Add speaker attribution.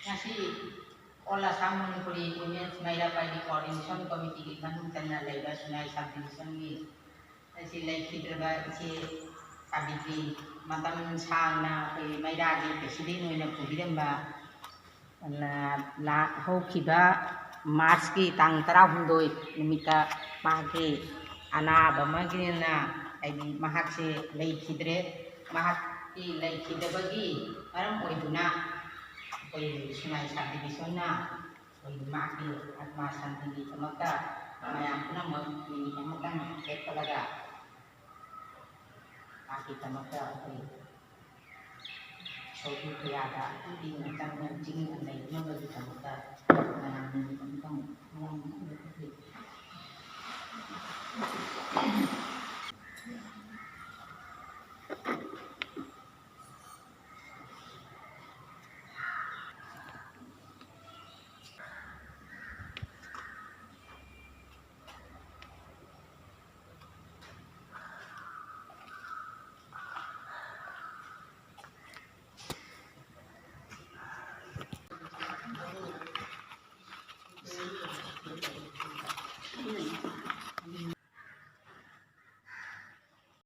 Speaker 1: Ngasi olah Manipuri Women's Mayra Party Coordination Committee ki manung tanna laiba sunai subdivision ni asi laikhidraba iche Sabitri matam sangna koi Mayra ki president oina pubiramba la hokhiba March ki tang 16 numita mahaki anaba magina aidi mahakse laikhidre mahaki laikhidabagi maram oiduna koi sungai subdivision na koi maki atma santi tamaka mayam punamak ini kamukan kepalaga maki tamaka koi soju kaya di macam jing andai nabagi tamaka mayam ini kamukan mayam